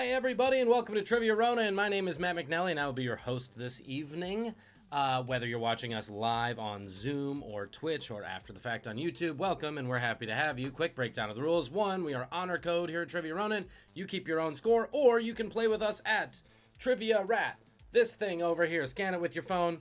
Hi, everybody, and welcome to Trivia Ronin. My name is Matt McNally, and I will be your host this evening. Whether you're watching us live on Zoom or Twitch or after the fact on YouTube, welcome, and we're happy to have you. Quick breakdown of the rules. 1, we are honor code here at Trivia Ronin. You keep your own score, or you can play with us at Trivia Rat. This thing over here, scan it with your phone.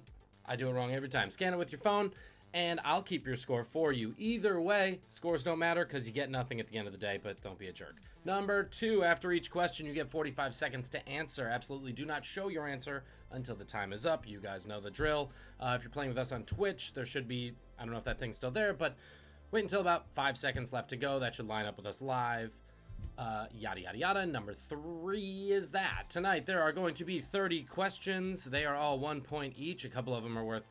I do it wrong every time. Scan it with your phone, and I'll keep your score for you. Either way, scores don't matter because you get nothing at the end of the day, but don't be a jerk. Number 2, after each question, you get 45 seconds to answer. Absolutely do not show your answer until the time is up. You guys know the drill. If you're playing with us on Twitch, there should be, I don't know if that thing's still there, but wait until about 5 seconds left to go. That should line up with us live. Yada, yada, yada. Number 3 is that. Tonight, there are going to be 30 questions. They are all 1 point each. A couple of them are worth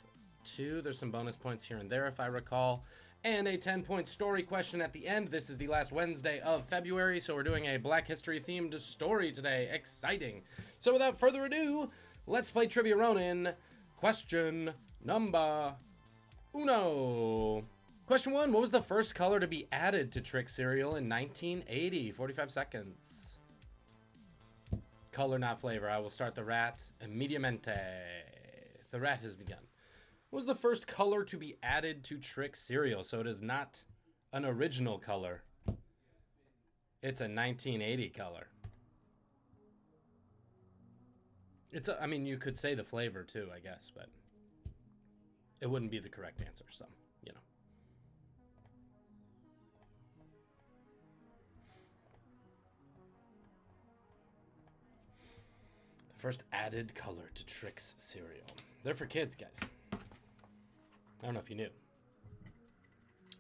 2. There's some bonus points here and there, if I recall. And a 10-point story question at the end. This is the last Wednesday of February, so we're doing a Black History themed story today. Exciting. So without further ado, let's play Trivia Ronin. Question number 1. Question 1, what was the first color to be added to Trick cereal in 1980? 45 seconds. Color, not flavor. I will start the rat immediatamente. The rat has begun. What was the first color to be added to Trick cereal? So it is not an original color. It's a 1980 color. I mean, you could say the flavor too, I guess, but it wouldn't be the correct answer, so, you know. The first added color to Trix cereal. They're for kids, guys. I don't know if you knew.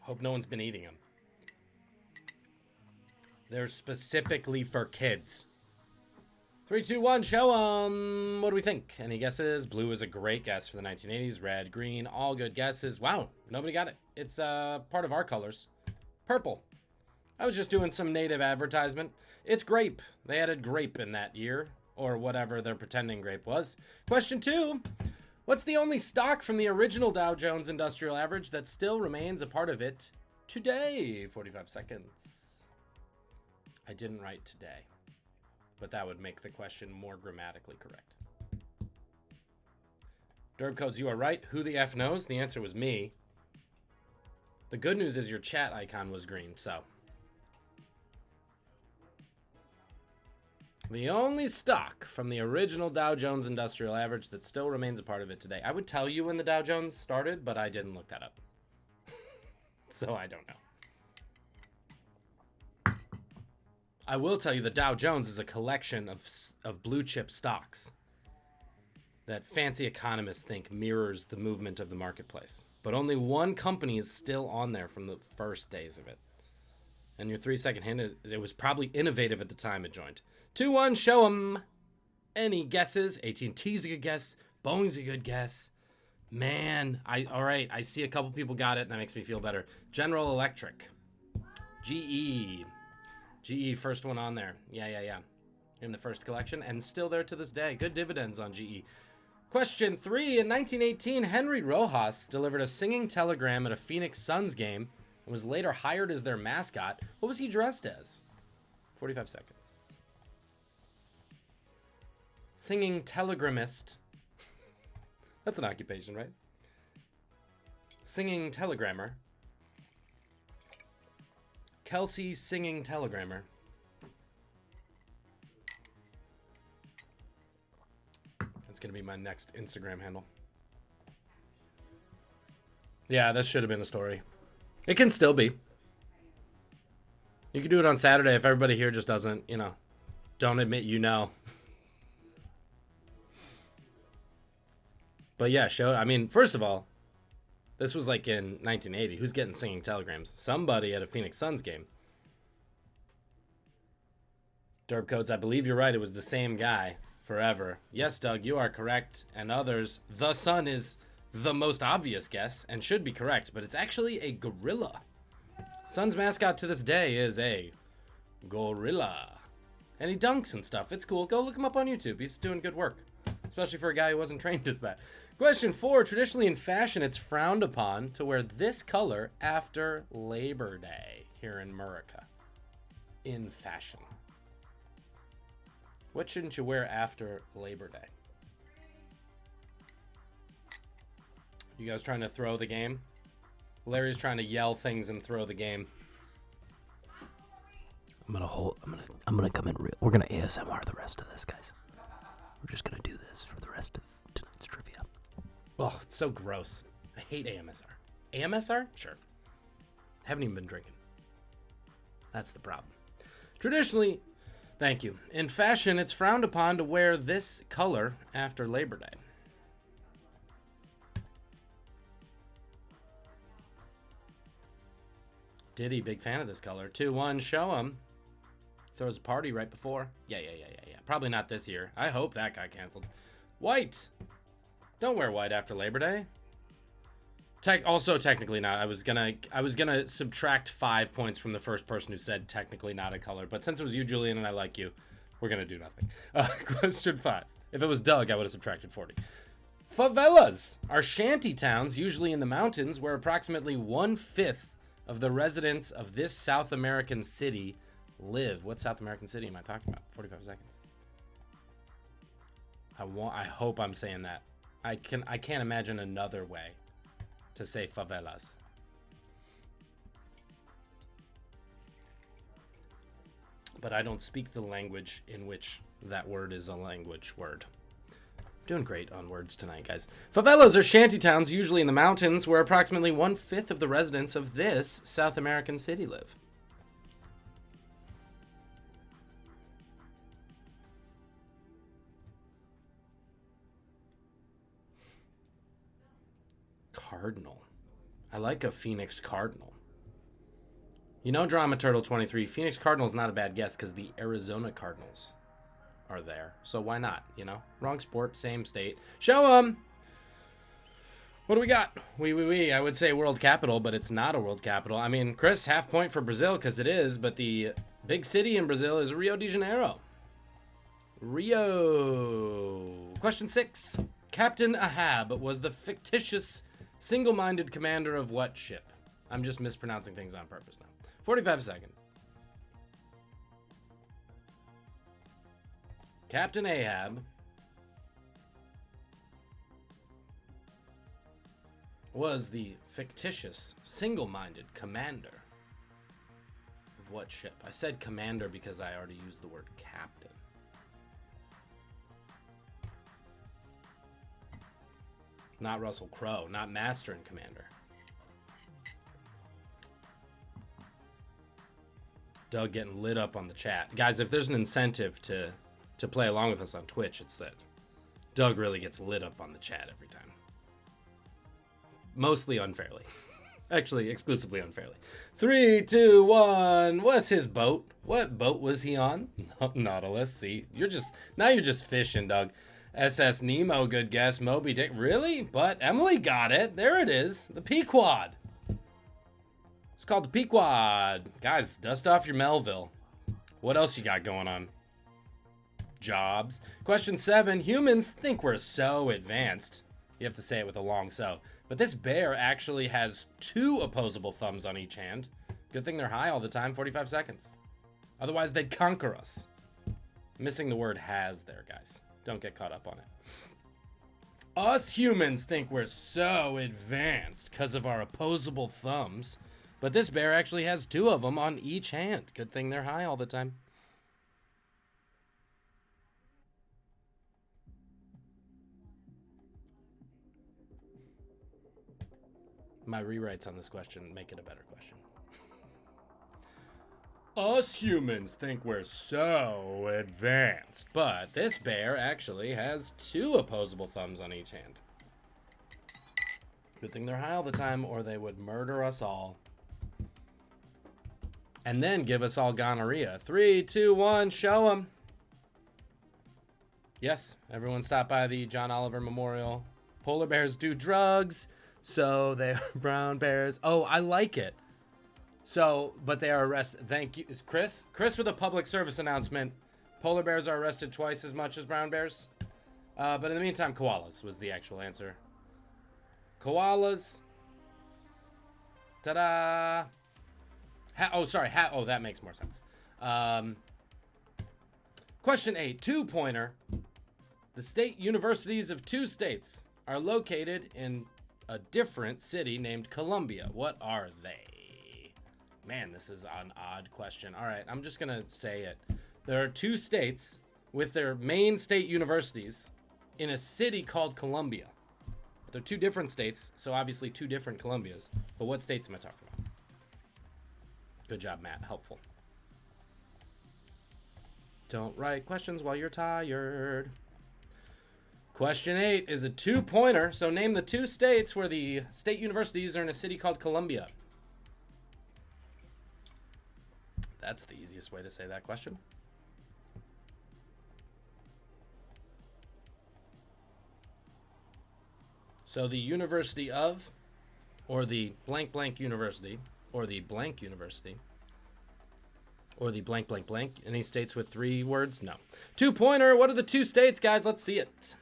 Hope no one's been eating them. They're specifically for kids. 3, 2, 1, show 'em. What do we think? Any guesses? Blue is a great guess for the 1980s. Red, green, all good guesses. Wow, nobody got it. It's part of our colors. Purple. I was just doing some native advertisement. It's grape. They added grape in that year, or whatever they're pretending grape was. Question 2. What's the only stock from the original Dow Jones Industrial Average that still remains a part of it today? 45 seconds. I didn't write today, but that would make the question more grammatically correct. Derb Codes, you are right. Who the F knows? The answer was me. The good news is your chat icon was green, so. The only stock from the original Dow Jones Industrial Average that still remains a part of it today. I would tell you when the Dow Jones started, but I didn't look that up. So I don't know. I will tell you the Dow Jones is a collection of blue chip stocks that fancy economists think mirrors the movement of the marketplace. But only one company is still on there from the first days of it. And your 3-second hint is it was probably innovative at the time it joined. 2, 1, show 'em. Any guesses? AT&T's a good guess. Boeing's a good guess. Man, all right. I see a couple people got it, and that makes me feel better. General Electric. GE. GE, first one on there. Yeah. In the first collection, and still there to this day. Good dividends on GE. Question 3. In 1918, Henry Rojas delivered a singing telegram at a Phoenix Suns game and was later hired as their mascot. What was he dressed as? 45 seconds. Singing telegramist. That's an occupation, right? Singing telegrammer. Kelsey singing telegrammer. That's going to be my next Instagram handle. Yeah, this should have been a story. It can still be. You can do it on Saturday if everybody here just doesn't, don't admit you know. But yeah, first of all, this was like in 1980. Who's getting singing telegrams? Somebody at a Phoenix Suns game. Derb Codes, I believe you're right. It was the same guy forever. Yes, Doug, you are correct. And others, the sun is the most obvious guess and should be correct, but it's actually a gorilla. Suns mascot to this day is a gorilla. And he dunks and stuff. It's cool. Go look him up on YouTube. He's doing good work, especially for a guy who wasn't trained as that. Question 4. Traditionally in fashion, it's frowned upon to wear this color after Labor Day here in America. In fashion. What shouldn't you wear after Labor Day? You guys trying to throw the game? Larry's trying to yell things and throw the game. I'm gonna come in real. We're gonna ASMR the rest of this, guys. We're just gonna do this for the rest of tonight's trivia. Oh, it's so gross. I hate AMSR. AMSR? Sure. Haven't even been drinking. That's the problem. Traditionally, thank you. In fashion, it's frowned upon to wear this color after Labor Day. Diddy, big fan of this color. 2-1, show him. Throws a party right before. Yeah. Probably not this year. I hope that got canceled. White. Don't wear white after Labor Day. Also, technically not. I was gonna subtract 5 points from the first person who said technically not a color. But since it was you, Julian, and I like you, we're gonna do nothing. Question 5. If it was Doug, I would have subtracted 40. Favelas are shanty towns, usually in the mountains, where approximately 1/5 of the residents of this South American city live. What South American city am I talking about? 45 seconds. I hope I'm saying that. I can't imagine another way to say favelas. But I don't speak the language in which that word is a language word. Doing great on words tonight, guys. Favelas are shanty towns, usually in the mountains, where approximately 1/5 of the residents of this South American city live. Cardinal. I like a Phoenix Cardinal. You know, Drama Turtle 23, Phoenix Cardinal's not a bad guess because the Arizona Cardinals are there. So why not, you know? Wrong sport, same state. Show them! What do we got? I would say world capital, but it's not a world capital. I mean, Chris, half point for Brazil because it is, but the big city in Brazil is Rio de Janeiro. Rio. Question 6. Captain Ahab was the fictitious single-minded commander of what ship? I'm just mispronouncing things on purpose now. 45 seconds. Captain Ahab was the fictitious single-minded commander of what ship? I said commander because I already used the word captain. Not Russell Crowe, not Master and Commander. Doug getting lit up on the chat. Guys, if there's an incentive to play along with us on Twitch, it's that Doug really gets lit up on the chat every time. Mostly unfairly. Actually, exclusively unfairly. 3, 2, 1. What's his boat? What boat was he on? Nautilus. See, you're just fishing, Doug. SS Nemo, good guess. Moby Dick, really? But Emily got it. There it is. The Pequod. It's called the Pequod. Guys, dust off your Melville. What else you got going on? Jobs. Question 7. Humans think we're so advanced. You have to say it with a long so. But this bear actually has 2 opposable thumbs on each hand. Good thing they're high all the time. 45 seconds. Otherwise, they'd conquer us. Missing the word has there, guys. Don't get caught up on it. Us humans think we're so advanced because of our opposable thumbs. But this bear actually has 2 of them on each hand. Good thing they're high all the time. My rewrites on this question make it a better question. Us humans think we're so advanced, but this bear actually has 2 opposable thumbs on each hand. Good thing they're high all the time, or they would murder us all. And then give us all gonorrhea. 3, 2, 1, show them. Yes, everyone stop by the John Oliver Memorial. Polar bears do drugs, so they are brown bears. Oh, I like it. So, but they are arrested. Thank you. Is Chris with a public service announcement. Polar bears are arrested twice as much as brown bears. But in the meantime, koalas was the actual answer. Koalas. Ta-da. Oh, that makes more sense. Question 8, two-pointer. The state universities of two states are located in a different city named Columbia. What are they? Man, this is an odd question. All right, I'm just going to say it. There are two states with their main state universities in a city called Columbia. They're two different states, so obviously two different Columbias. But what states am I talking about? Good job, Matt. Helpful. Don't write questions while you're tired. Question 8 is a two-pointer. So name the two states where the state universities are in a city called Columbia. That's the easiest way to say that question. So the University of, or the blank blank university, or the blank university, or the blank blank blank. Any states with 3 words? No. Two-pointer. What are the two states, guys? Let's see it.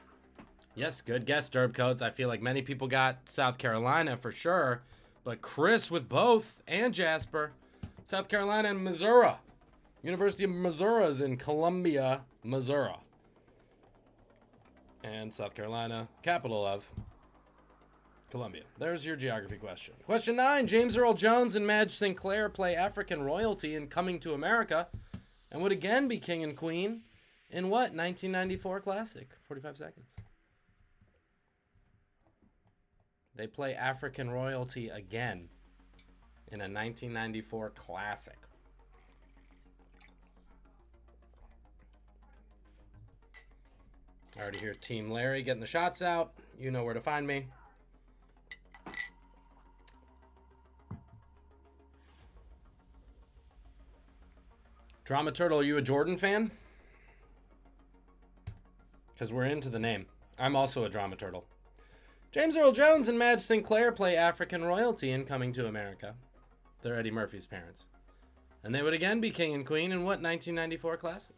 Yes, good guess, Derb Codes. I feel like many people got South Carolina for sure, but Chris with both, and Jasper. South Carolina and Missouri. University of Missouri is in Columbia, Missouri. And South Carolina, capital of Columbia. There's your geography question. Question 9, James Earl Jones and Madge Sinclair play African royalty in Coming to America and would again be king and queen in what 1994 classic? 45 seconds. They play African royalty again in a 1994 classic. I already hear Team Larry getting the shots out. You know where to find me. Drama Turtle, are you a Jordan fan? Because we're into the name. I'm also a Drama Turtle. James Earl Jones and Madge Sinclair play African royalty in Coming to America. They're Eddie Murphy's parents. And they would again be king and queen in what 1994 classic?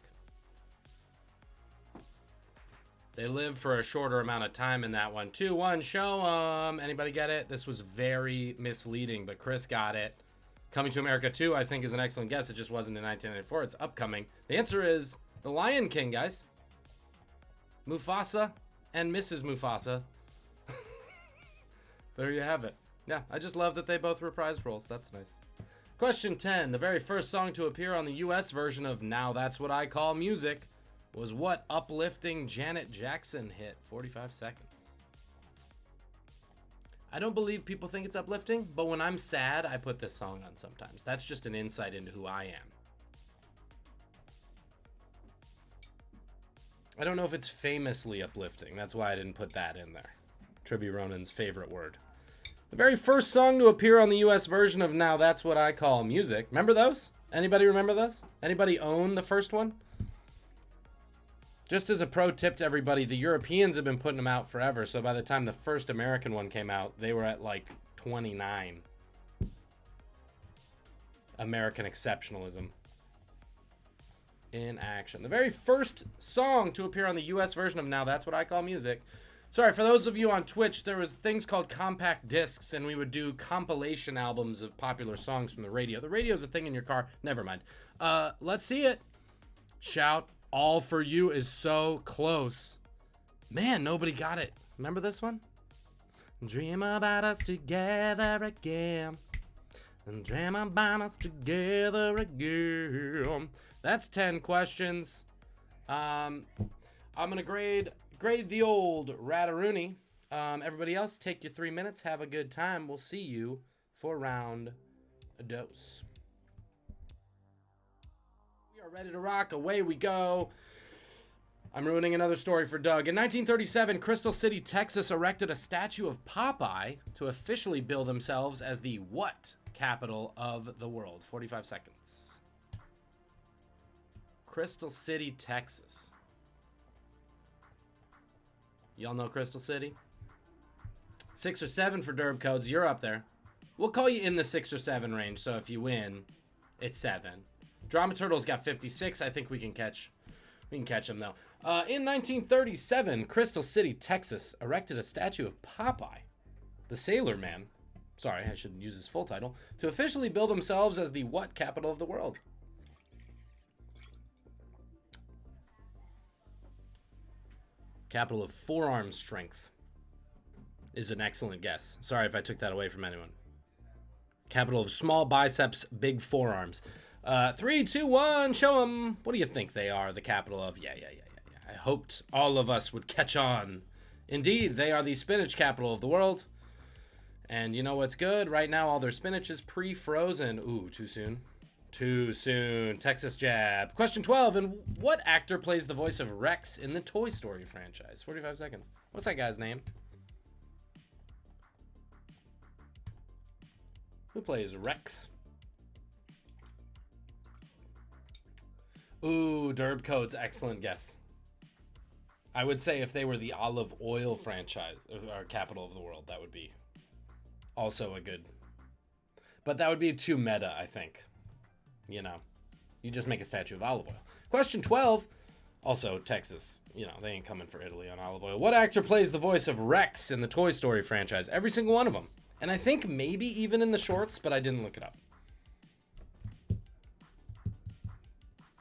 They lived for a shorter amount of time in that one. 2-1, show 'em. Anybody get it? This was very misleading, but Chris got it. Coming to America 2, I think, is an excellent guess. It just wasn't in 1994. It's upcoming. The answer is The Lion King, guys. Mufasa and Mrs. Mufasa. There you have it. Yeah, I just love that they both reprised roles. That's nice. Question 10. The very first song to appear on the U.S. version of Now That's What I Call Music was what uplifting Janet Jackson hit? 45 seconds. I don't believe people think it's uplifting, but when I'm sad, I put this song on sometimes. That's just an insight into who I am. I don't know if it's famously uplifting. That's why I didn't put that in there. Trivia Ronin's favorite word. The very first song to appear on the U.S. version of Now That's What I Call Music. Remember those? Anybody remember those? Anybody own the first one? Just as a pro tip to everybody, the Europeans have been putting them out forever, so by the time the first American one came out, they were at like 29. American exceptionalism in action. The very first song to appear on the U.S. version of Now That's What I Call Music. Sorry, for those of you on Twitch, there was things called compact discs, and we would do compilation albums of popular songs from the radio. The radio's a thing in your car. Never mind. Let's see it. Shout. All For You is so close. Man, nobody got it. Remember this one? Dream about us together again. And dream about us together again. That's 10 questions. I'm going to grade the old Rat-a-Rooney. Everybody else, take your 3 minutes. Have a good time. We'll see you for round a dose. Ready to rock. Away we go. I'm ruining another story for Doug. In 1937, Crystal City, Texas erected a statue of Popeye to officially bill themselves as the what capital of the world? 45 seconds. Crystal City, Texas. Y'all know Crystal City? 6 or 7 for Derb Codes. You're up there. We'll call you in the 6 or 7 range, so if you win, it's 7. Drama Turtle's got 56. I think we can catch him, though. In 1937, Crystal City, Texas, erected a statue of Popeye, the Sailor Man. Sorry, I shouldn't use his full title. To officially bill themselves as the what capital of the world? Capital of forearm strength is an excellent guess. Sorry if I took that away from anyone. Capital of small biceps, big forearms. 3, 2, 1, show them. What do you think they are the capital of? Yeah. I hoped all of us would catch on. Indeed, they are the spinach capital of the world. And you know what's good? Right now, all their spinach is pre-frozen. Ooh, too soon. Too soon. Texas jab. Question 12. And what actor plays the voice of Rex in the Toy Story franchise? 45 seconds. What's that guy's name? Who plays Rex? Ooh, Derb Code's excellent guess. I would say if they were the olive oil franchise, or capital of the world, that would be also a good. But that would be too meta, I think. You know, you just make a statue of olive oil. Question 12. Also, Texas, you know, they ain't coming for Italy on olive oil. What actor plays the voice of Rex in the Toy Story franchise? Every single one of them. And I think maybe even in the shorts, but I didn't look it up.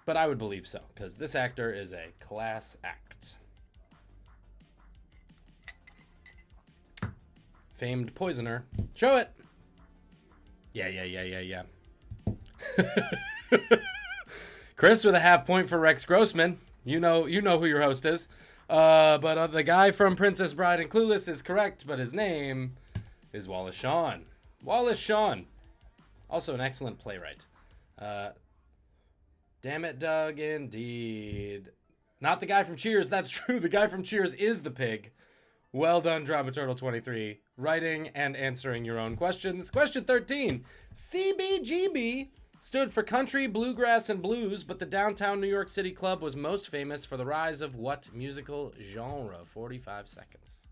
But I would believe so, because this actor is a class act. Famed poisoner. Show it! Yeah. Chris with a half point for Rex Grossman. You know who your host is. But the guy from Princess Bride and Clueless is correct, but his name is Wallace Shawn. Wallace Shawn. Also an excellent playwright. Damn it, Doug, indeed. Not the guy from Cheers, that's true. The guy from Cheers is the pig. Well done, Drama Turtle 23. Writing and answering your own questions. Question 13. CBGB stood for Country, Bluegrass, and Blues, but the downtown New York City club was most famous for the rise of what musical genre? 45 seconds.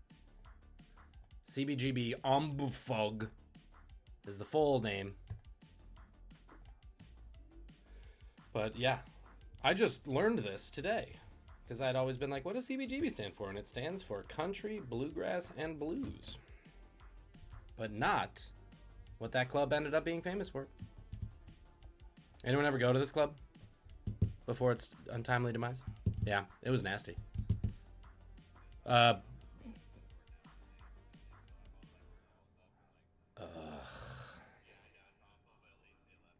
CBGB Ombufog is the full name. But yeah, I just learned this today because I'd always been like, what does CBGB stand for? And it stands for Country, Bluegrass, and Blues. But not what that club ended up being famous for. Anyone ever go to this club before its untimely demise? Yeah, it was nasty.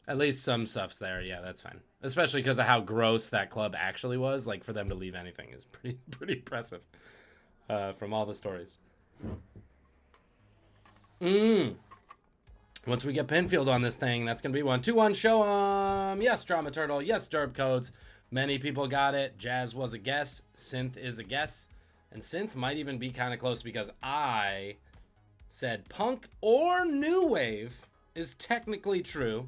At least some stuff's there. Yeah, that's fine. Especially because of how gross that club actually was. Like, for them to leave anything is pretty impressive from all the stories. Once we get Pinfield on this thing, that's going to be 1. 2-1, show 'em. Yes, Drama Turtle. Yes, Derb Codes. Many people got it. Jazz was a guess. Synth is a guess. And synth might even be kind of close because I said punk or new wave is technically true.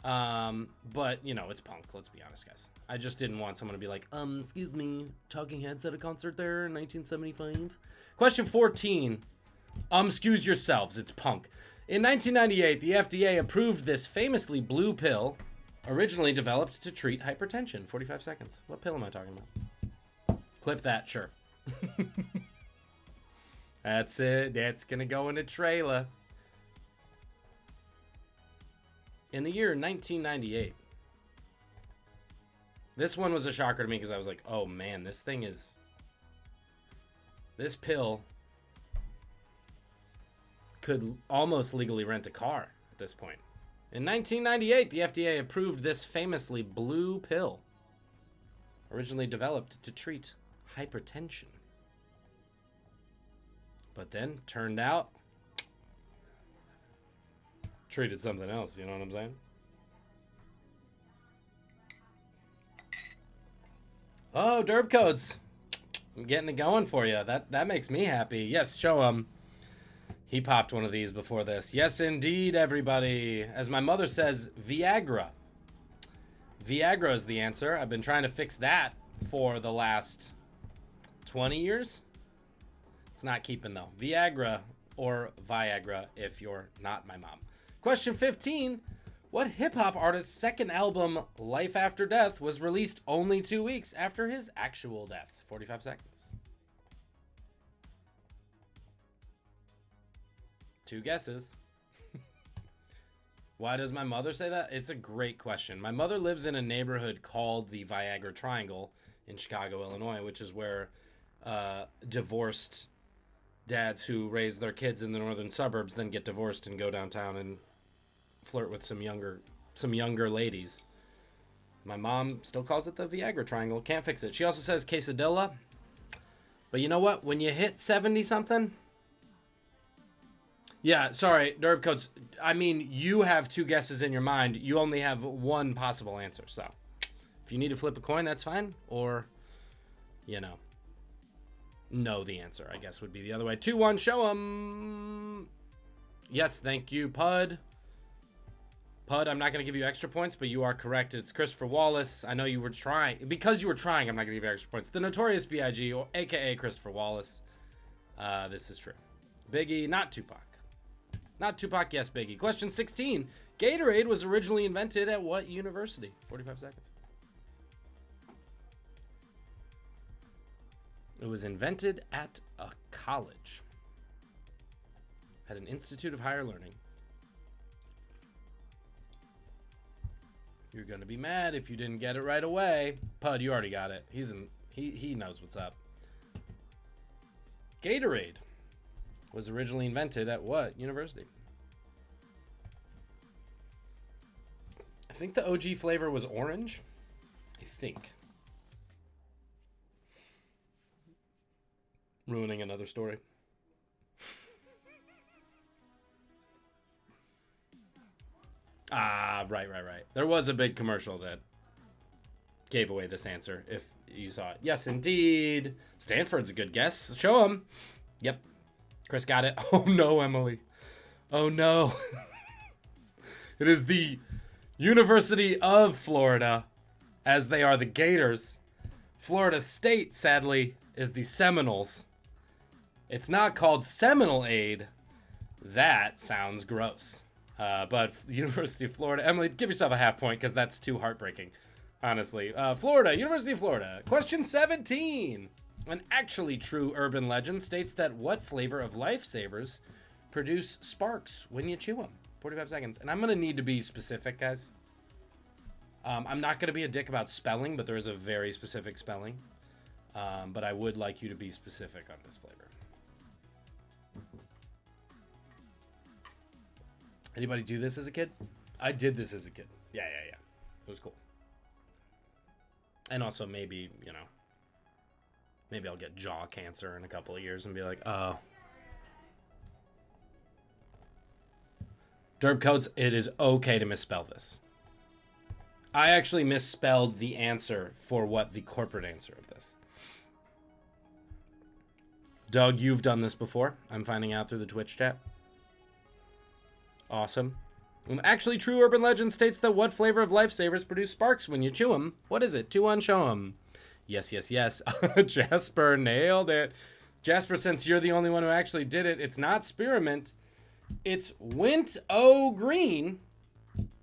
But, you know, it's punk. Let's be honest, guys. I just didn't want someone to be like, excuse me, Talking Heads at a concert there in 1975. Question 14. Excuse yourselves. It's punk. In 1998, the FDA approved this famously blue pill, originally developed to treat hypertension. 45 seconds. What pill am I talking about? Clip that, sure. That's it. That's going to go in a trailer. In the year 1998, this one was a shocker to me because I was like, oh man, this pill could almost legally rent a car at this point. In 1998, the FDA approved this famously blue pill, originally developed to treat hypertension. But then, turned out, treated something else, you know what I'm saying? Oh, Derb Codes. I'm getting it going for you. That makes me happy. Yes, show him. He popped one of these before this. Yes, indeed, everybody. As my mother says, Viagra. Viagra is the answer. I've been trying to fix that for the last 20 years. It's not keeping, though. Viagra or Viagra if you're not my mom. Question 15. What hip-hop artist's second album, Life After Death, was released only 2 weeks after his actual death? 45 seconds. 2 guesses. Why does my mother say that? It's a great question. My mother lives in a neighborhood called the Viagra Triangle in Chicago, Illinois, which is where divorced dads who raise their kids in the northern suburbs, then get divorced and go downtown and flirt with some younger ladies. My mom still calls it the Viagra triangle. Can't fix it. She also says quesadilla. But you know what? When you hit 70-something... Yeah, sorry, Derb Coats. I mean, you have two guesses in your mind. You only have one possible answer. So if you need to flip a coin, that's fine. Or, know the answer, I guess, would be the other way. 2-1, show 'em. Yes, thank you, Pud. Pud, I'm not going to give you extra points, but you are correct. It's Christopher Wallace. I know you were trying. Because you were trying, I'm not going to give you extra points. The Notorious B.I.G., or a.k.a. Christopher Wallace. This is true. Biggie, not Tupac. Not Tupac, yes, Biggie. Question 16. Gatorade was originally invented at what university? 45 seconds. It was invented at a college. At an Institute of Higher Learning. You're going to be mad if you didn't get it right away. Pud, you already got it. He knows what's up. Gatorade was originally invented at what university? I think the OG flavor was orange. I think. Ruining another story. Right. There was a big commercial that gave away this answer, if you saw it. Yes, indeed. Stanford's a good guess. Show him. Yep. Chris got it. Oh, no, Emily. Oh, no. It is the University of Florida, as they are the Gators. Florida State, sadly, is the Seminoles. It's not called Seminole Aid. That sounds gross. But University of Florida. Emily, give yourself a half point because that's too heartbreaking, honestly. Florida, University of Florida. Question 17. An actually true urban legend states that what flavor of lifesavers produce sparks when you chew them? 45 seconds. And I'm going to need to be specific, guys. I'm not going to be a dick about spelling, but there is a very specific spelling. But I would like you to be specific on this flavor. Anybody do this as a kid? I did this as a kid. Yeah. It was cool. And also maybe, maybe I'll get jaw cancer in a couple of years and be like, oh. Derb Coats, it is okay to misspell this. I actually misspelled the answer for what the corporate answer of this. Doug, you've done this before. I'm finding out through the Twitch chat. Awesome. Actually, true urban legend states that what flavor of lifesavers produce sparks when you chew them? What is it? 2-1, show 'em. Yes. Jasper nailed it. Jasper, since you're the only one who actually did it, it's not spearmint. It's Wint-O-Green.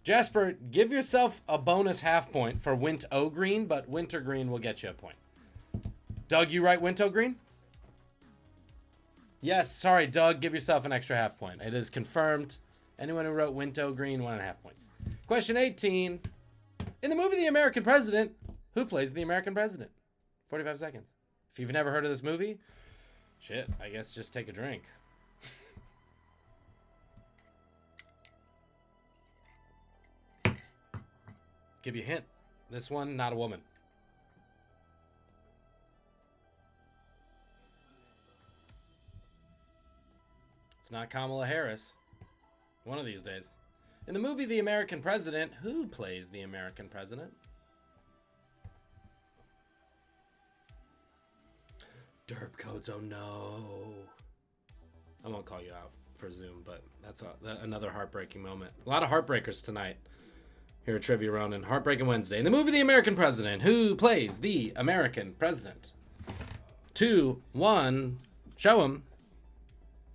Jasper, give yourself a bonus half point for Wint-O-Green, but Wintergreen will get you a point. Doug, you write Wint-O-Green? Yes, sorry, Doug, give yourself an extra half point. It is confirmed. Anyone who wrote Wint-O-Green, 1.5 points. Question 18. In the movie The American President, who plays the American President? 45 seconds. If you've never heard of this movie, shit, I guess just take a drink. Give you a hint. This one, not a woman. It's not Kamala Harris. One of these days. In the movie The American President, who plays the American President? Derp Codes, oh no. I won't call you out for Zoom, but that's another heartbreaking moment. A lot of heartbreakers tonight here at Trivia Ronin. Heartbreaking Wednesday. In the movie The American President, who plays the American President? 2-1, show him.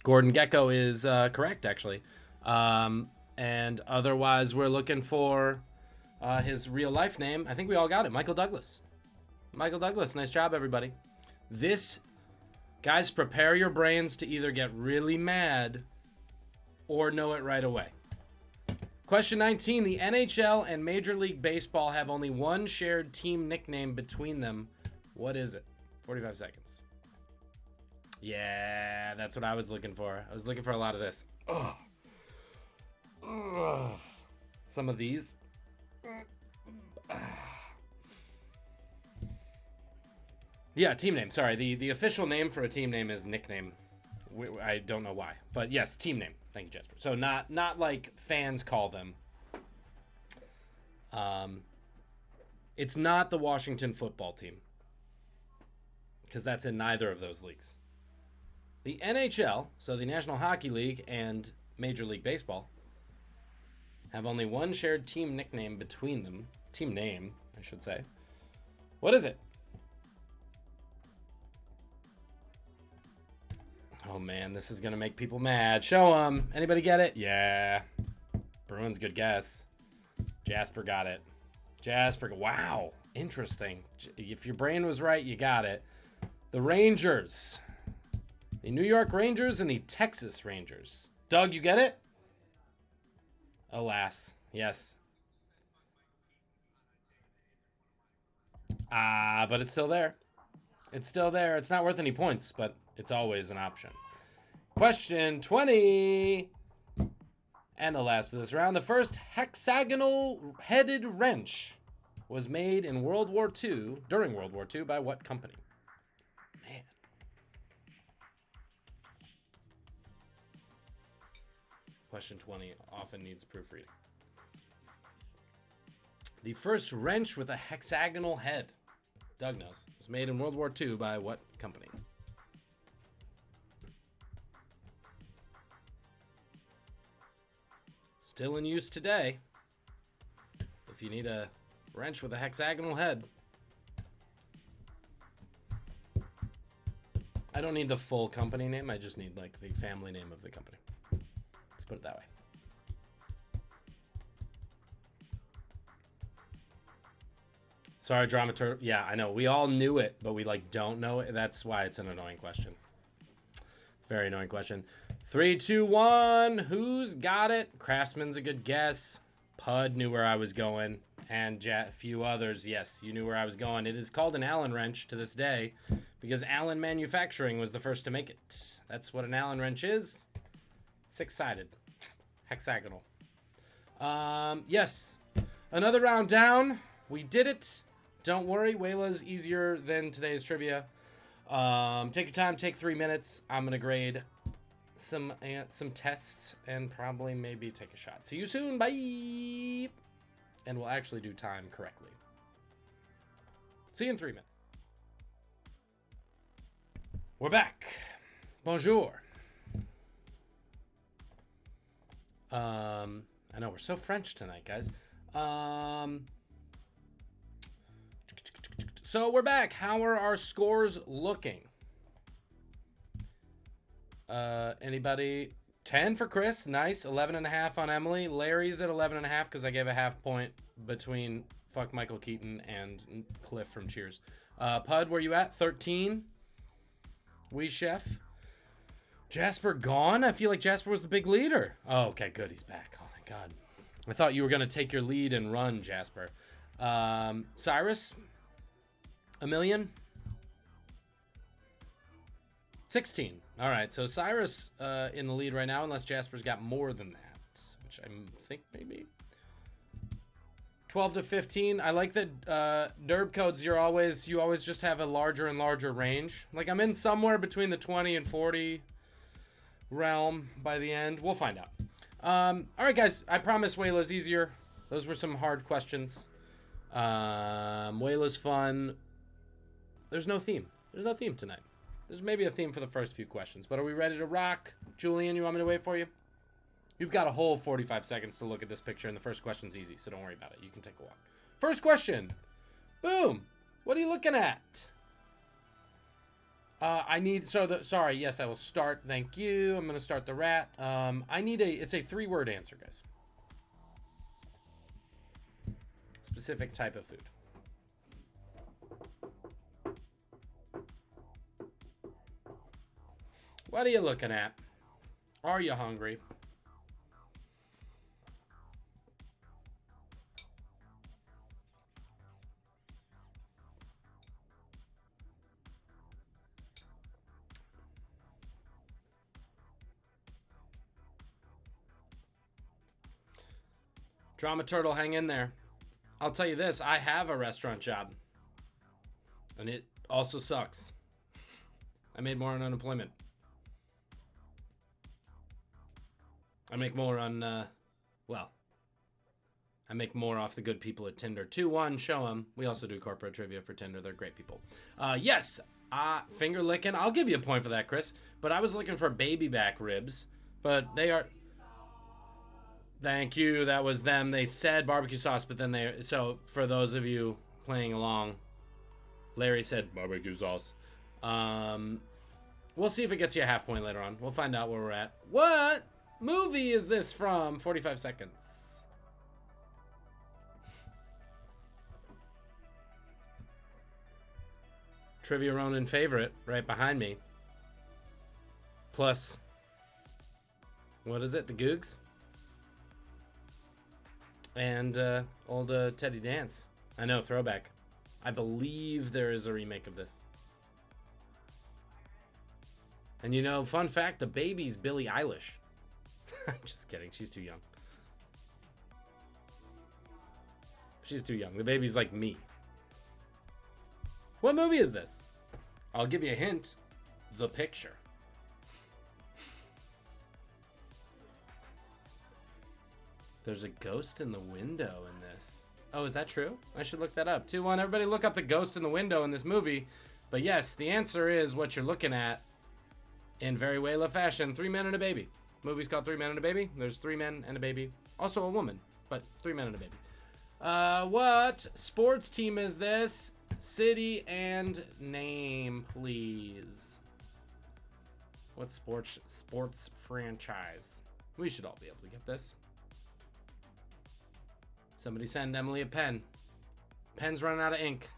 Gordon Gekko is correct, actually. And otherwise, we're looking for his real life name. I think we all got it. Michael Douglas. Michael Douglas. Nice job, everybody. This, guys, prepare your brains to either get really mad or know it right away. Question 19. The NHL and Major League Baseball have only one shared team nickname between them. What is it? 45 seconds. Yeah, that's what I was looking for. I was looking for a lot of this. Ugh. Ugh. Some of these. Yeah, team name. Sorry, the official name for a team name is nickname. I don't know why, but yes, team name. Thank you, Jasper. So not like fans call them. It's not the Washington football team, because that's in neither of those leagues. The NHL, so the National Hockey League and Major League Baseball, have only one shared team nickname between them. Team name, I should say. What is it? Oh man, this is gonna make people mad. Show them. Anybody get it? Yeah. Bruins, good guess. Jasper got it. Jasper, wow, interesting. If your brain was right, you got it. The Rangers. The New York Rangers and the Texas Rangers. Doug, you get it? Alas, yes. But it's still there. It's still there. It's not worth any points, but it's always an option. Question 20. And the last of this round. The first hexagonal-headed wrench was made in World War II, during World War II, by what company? Man. Question 20 often needs proofreading. The first wrench with a hexagonal head, Doug knows, was made in World War II by what company? Still in use today. If you need a wrench with a hexagonal head. I don't need the full company name. I just need like the family name of the company. Let's put it that way. Sorry, dramaturg. Yeah, I know. We all knew it, but we like don't know it. That's why it's an annoying question. Very annoying question. 3, 2, 1. Who's got it? Craftsman's a good guess. Pud knew where I was going. And a few others. Yes, you knew where I was going. It is called an Allen wrench to this day because Allen Manufacturing was the first to make it. That's what an Allen wrench is. 6-sided. Hexagonal. Yes. Another round down. We did it. Don't worry. Wayla's easier than today's trivia. Take your time. Take 3 minutes. I'm going to grade some tests and probably maybe take a shot. See you soon. Bye. And we'll actually do time correctly. See you in 3 minutes. We're back. Bonjour. I know we're so French tonight, guys. So we're back. How are our scores looking? Anybody? 10 for Chris. Nice. 11.5 on Emily. Larry's at 11.5 because I gave a half point between fuck Michael Keaton and Cliff from Cheers. Pud, where you at? 13. Wee Chef. Jasper gone? I feel like Jasper was the big leader. Oh, okay, good. He's back. Oh, thank God. I thought you were going to take your lead and run, Jasper. Cyrus? A million? 16. All right, so Cyrus in the lead right now, unless Jasper's got more than that, which I think maybe. 12 to 15. I like that derb codes. You always just have a larger and larger range. Like I'm in somewhere between the 20 and 40 realm by the end. We'll find out. All right, guys. I promise Wayla's easier. Those were some hard questions. Wayla's fun. There's no theme. There's no theme tonight. There's maybe a theme for the first few questions, but are we ready to rock? Julian, you want me to wait for you? You've got a whole 45 seconds to look at this picture, and the first question's easy, so don't worry about it. You can take a walk. First question. Boom. What are you looking at? Sorry, yes, I will start. Thank you. I'm going to start the rat. It's a 3-word answer, guys. Specific type of food. What are you looking at? Are you hungry? Drama Turtle, hang in there. I'll tell you this, I have a restaurant job. And it also sucks. I made more on unemployment. I make more on, I make more off the good people at Tinder. 2-1, show them. We also do corporate trivia for Tinder. They're great people. Yes, finger licking. I'll give you a point for that, Chris. But I was looking for baby back ribs. But they are... Thank you. That was them. They said barbecue sauce, but then they... So, for those of you playing along, Larry said barbecue sauce. We'll see if it gets you a half point later on. We'll find out where we're at. What movie is this from? 45 seconds. Trivia Ronin favorite right behind me. Plus, what is it? The Googs? And old Teddy Dance. I know, throwback. I believe there is a remake of this. And you know, fun fact, the baby's Billie Eilish. I'm just kidding. She's too young. She's too young. The baby's like me. What movie is this? I'll give you a hint. The Picture. There's a ghost in the window in this. Oh, is that true? I should look that up. 2-1. Everybody look up the ghost in the window in this movie. But yes, the answer is what you're looking at in very Wayla fashion. 3 Men and a Baby. Movie's called 3 Men and a Baby. There's 3 men and a baby. Also a woman, but 3 men and a baby. What sports team is this? City and name, please. What sports franchise? We should all be able to get this. Somebody send Emily a pen. Pen's running out of ink.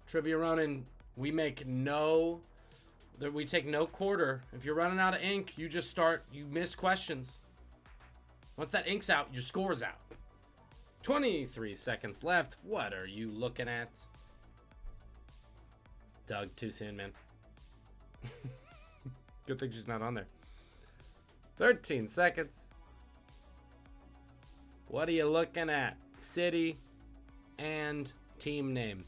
Trivia Ronin, we take no quarter. If you're running out of ink, you just start, you miss questions. Once that ink's out, your score's out. 23 seconds left. What are you looking at? Doug, too soon, man. Good thing she's not on there. 13 seconds. What are you looking at? City and team name.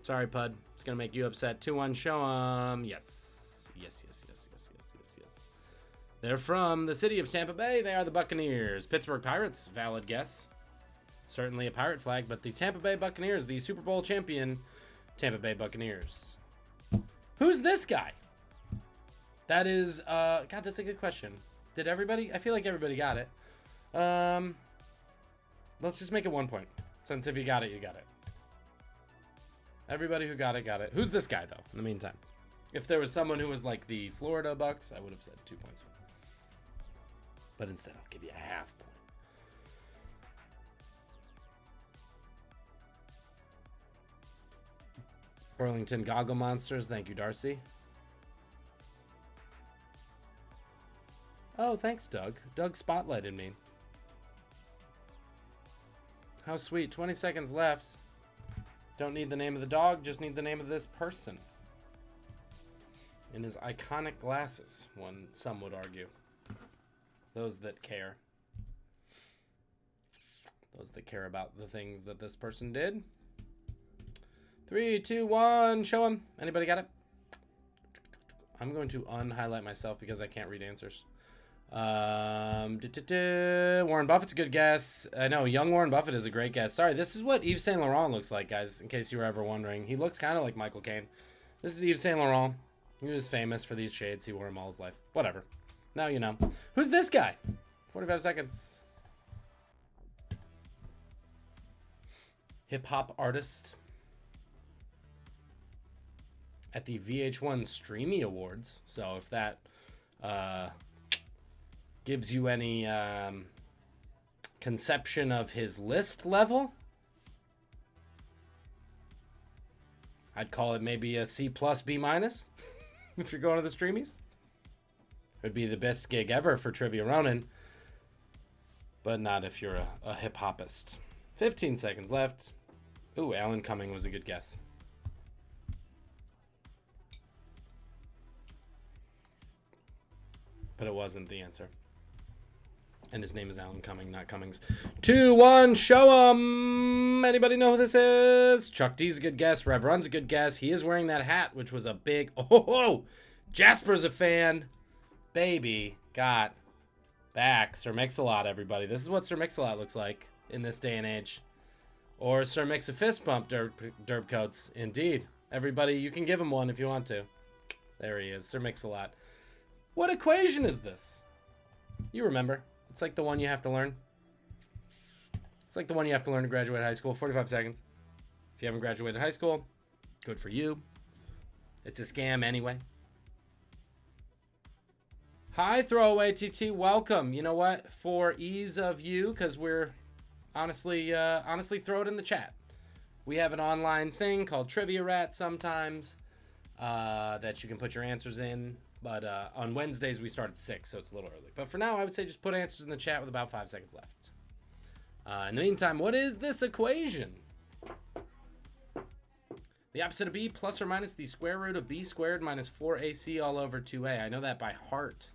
Sorry, Pud. It's going to make you upset. 2-1, show 'em. Yes. Yes. They're from the city of Tampa Bay. They are the Buccaneers. Pittsburgh Pirates, valid guess. Certainly a pirate flag, but the Tampa Bay Buccaneers, the Super Bowl champion Tampa Bay Buccaneers. Who's this guy? That is, God, that's a good question. Did everybody? I feel like everybody got it. Let's just make it 1 point. Since if you got it, you got it. Everybody who got it, got it. Who's this guy, though, in the meantime? If there was someone who was like the Florida Bucks, I would have said 2 points. But instead, I'll give you a half point. Burlington Goggle Monsters. Thank you, Darcy. Oh, thanks, Doug. Doug spotlighted me. How sweet. 20 seconds left. Don't need the name of the dog, just need the name of this person. In his iconic glasses, some would argue. Those that care. Those that care about the things that this person did. 3, 2, 1, show him. Anybody got it? I'm going to unhighlight myself because I can't read answers. Warren Buffett's a good guess. I know, young Warren Buffett is a great guess. Sorry, this is what Yves Saint Laurent looks like, guys, in case you were ever wondering. He looks kind of like Michael Caine. This is Yves Saint Laurent. He was famous for these shades. He wore them all his life. Whatever. Now you know. Who's this guy? 45 seconds. Hip-hop artist. At the VH1 Streamy Awards. So if that gives you any conception of his list level, I'd call it maybe a C+, B-, if you're going to the Streamies. It'd be the best gig ever for Trivia Ronin, but not if you're a hip-hopist. 15 seconds left. Ooh, Alan Cumming was a good guess. But it wasn't the answer. And his name is Alan Cumming, not Cummings. 2-1, show 'em. Anybody know who this is? Chuck D's a good guess. Rev Run's a good guess. He is wearing that hat, which was a big... Oh, Jasper's a fan. Baby got back. Sir Mix-a-Lot, everybody. This is what Sir Mix-a-Lot looks like in this day and age. Or Sir Mix-a-Fist Bump derp coats. Indeed. Everybody, you can give him one if you want to. There he is, Sir Mix-a-Lot. What equation is this? You remember. It's like the one you have to learn. It's like the one you have to learn to graduate high school. 45 seconds. If you haven't graduated high school, good for you. It's a scam anyway. Hi, Throwaway TT. Welcome. You know what? For ease of you, because we're honestly throw it in the chat. We have an online thing called Trivia Rat sometimes that you can put your answers in. But on Wednesdays, we start at 6, so it's a little early. But for now, I would say just put answers in the chat with about 5 seconds left. In the meantime, what is this equation? The opposite of b plus or minus the square root of b squared minus 4ac all over 2a. I know that by heart.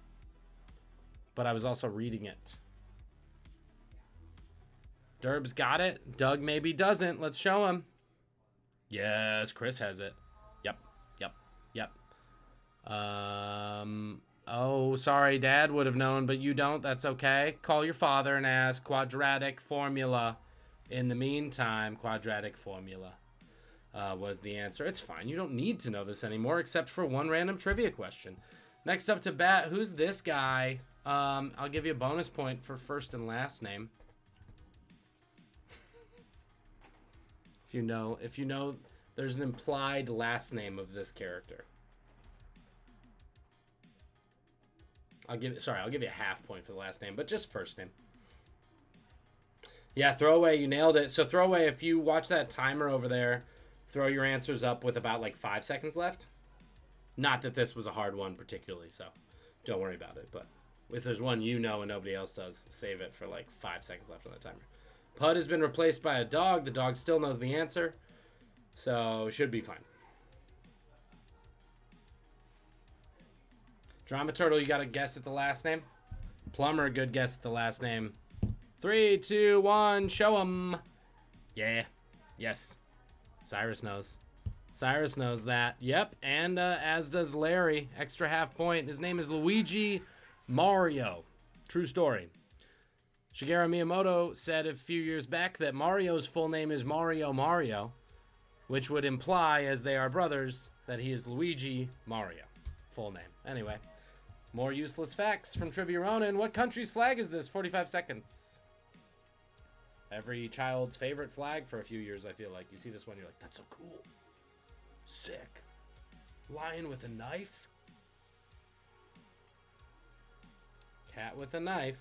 But I was also reading it. Derb's got it. Doug maybe doesn't. Let's show him. Yes, Chris has it. Yep. Oh, sorry, Dad would have known, but you don't. That's okay. Call your father and ask. Quadratic formula. In the meantime, quadratic formula was the answer. It's fine. You don't need to know this anymore, except for one random trivia question. Next up to bat, who's this guy? I'll give you a bonus point for first and last name. If you know, there's an implied last name of this character. I'll give you a half point for the last name, but just first name. Yeah, Throwaway, you nailed it. So Throwaway, if you watch that timer over there, throw your answers up with about like 5 seconds left. Not that this was a hard one particularly, so don't worry about it. But if there's one you know and nobody else does, save it for like 5 seconds left on the timer. Pud has been replaced by a dog. The dog still knows the answer, so should be fine. Drama Turtle, you got a guess at the last name? Plumber, good guess at the last name. 3, 2, 1, show 'em. Yeah. Yes. Cyrus knows. Cyrus knows that. Yep, and as does Larry. Extra half point. His name is Luigi Mario. True story. Shigeru Miyamoto said a few years back that Mario's full name is Mario, which would imply, as they are brothers, that he is Luigi Mario. Full name. Anyway. More useless facts from Trivia Ronin. What country's flag is this? 45 seconds. Every child's favorite flag for a few years, I feel like. You see this one, you're like, that's so cool. Sick. Lion with a knife. Cat with a knife.